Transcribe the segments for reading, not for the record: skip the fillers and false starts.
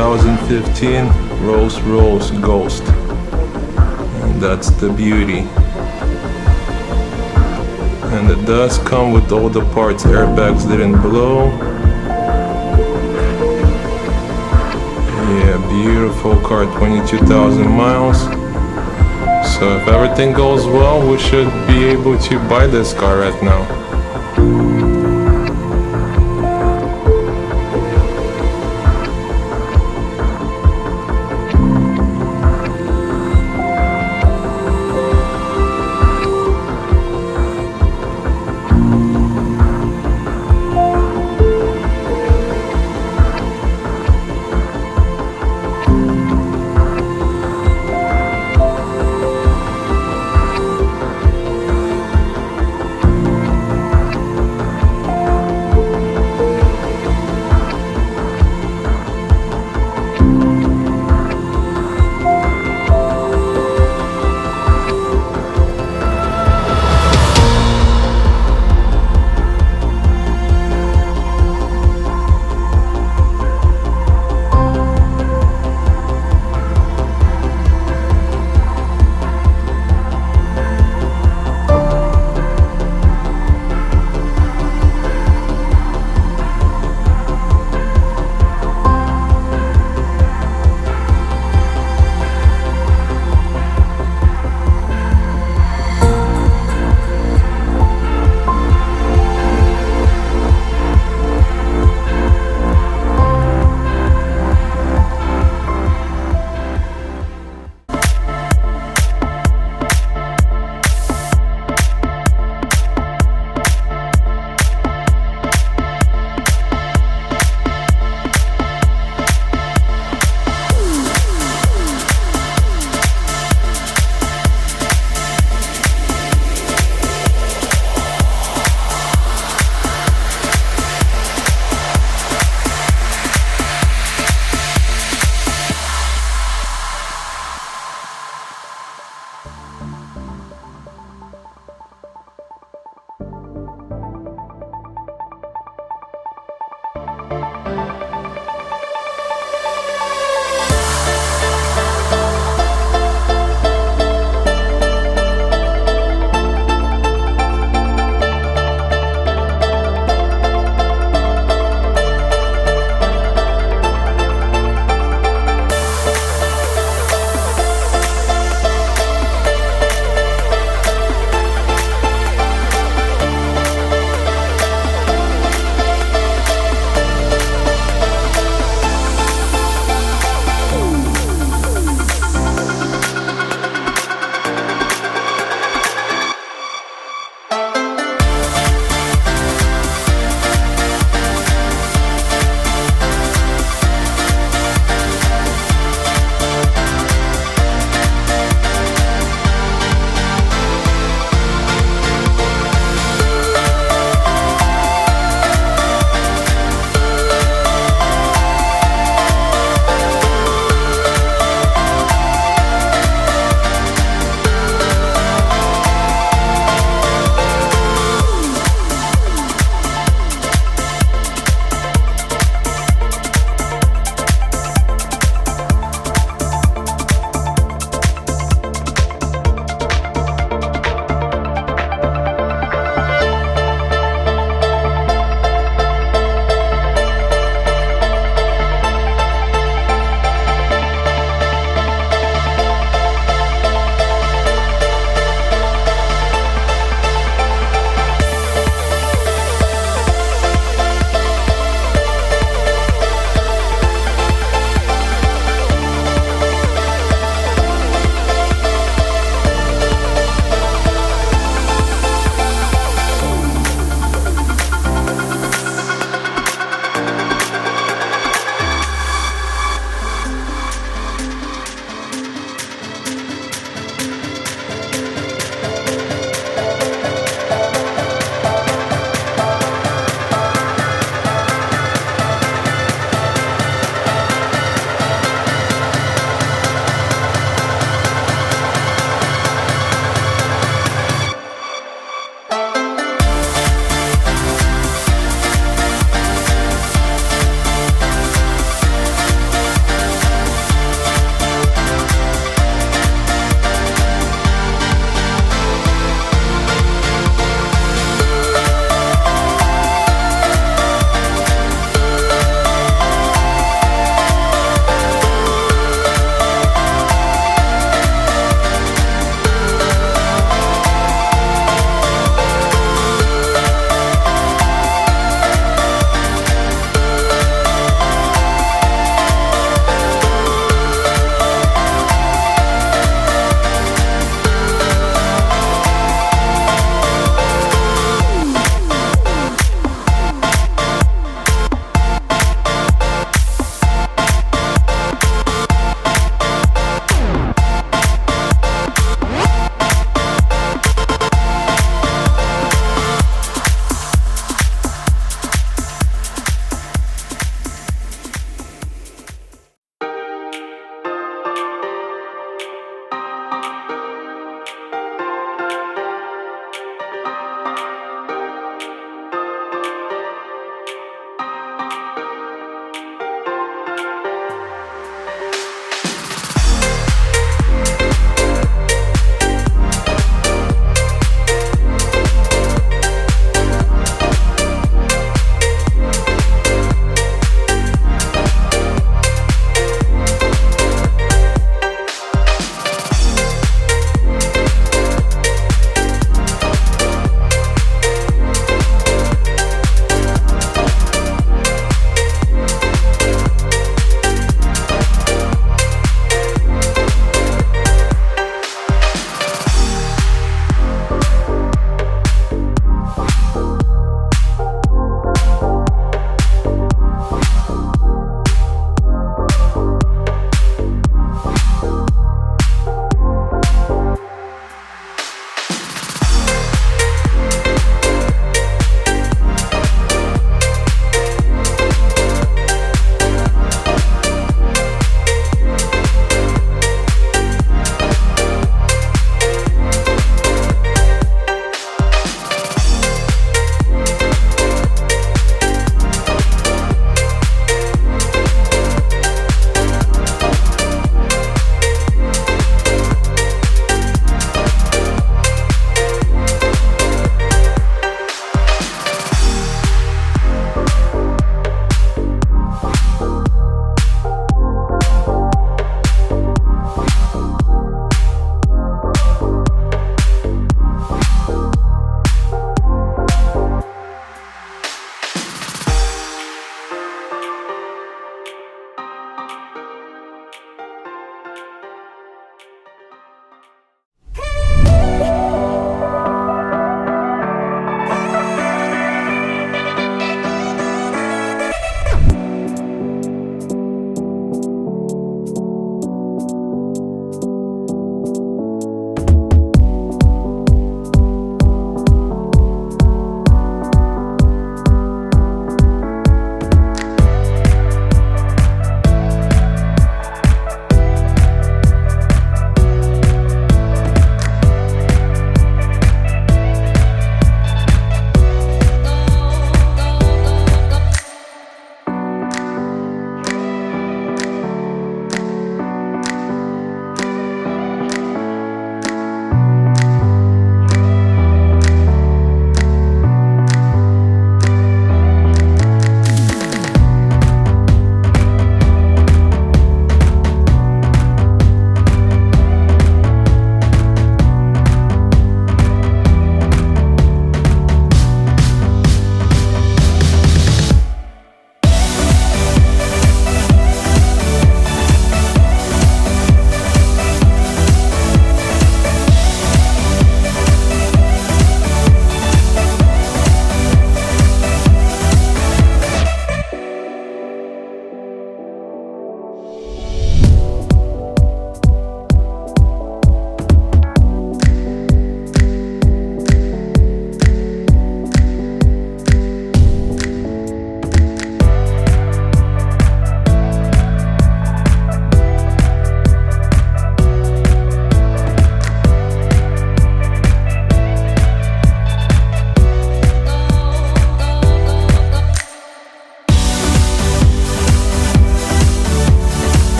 2015 Rolls-Royce Ghost. And that's the beauty. And it does come with all the parts. Airbags didn't blow. Yeah, beautiful car, 22,000 miles. So if everything goes well, we should be able to buy this car right now.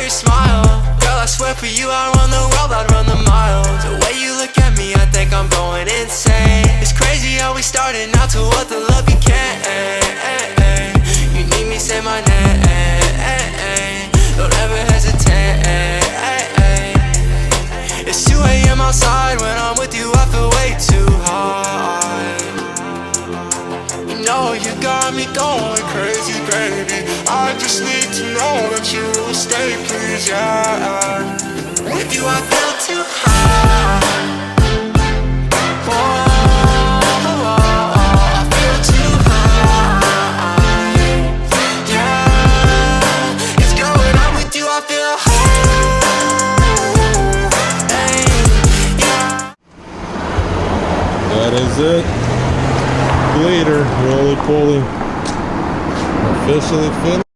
every smile. Girl, I swear for you I'd run the world, I'd run the miles. The way you look at me, I think I'm going insane. It's crazy how we started out to what the love became. You need me, say my name. Don't ever hesitate. It's 2 a.m. outside, when I'm with you I feel way too high. You know you got me going crazy, baby. I just need to know that you will stay, please, yeah. With you I feel too high. I feel too high. Yeah, it's going on with you, I feel high. That is it. Later, roly poly. Officially finished.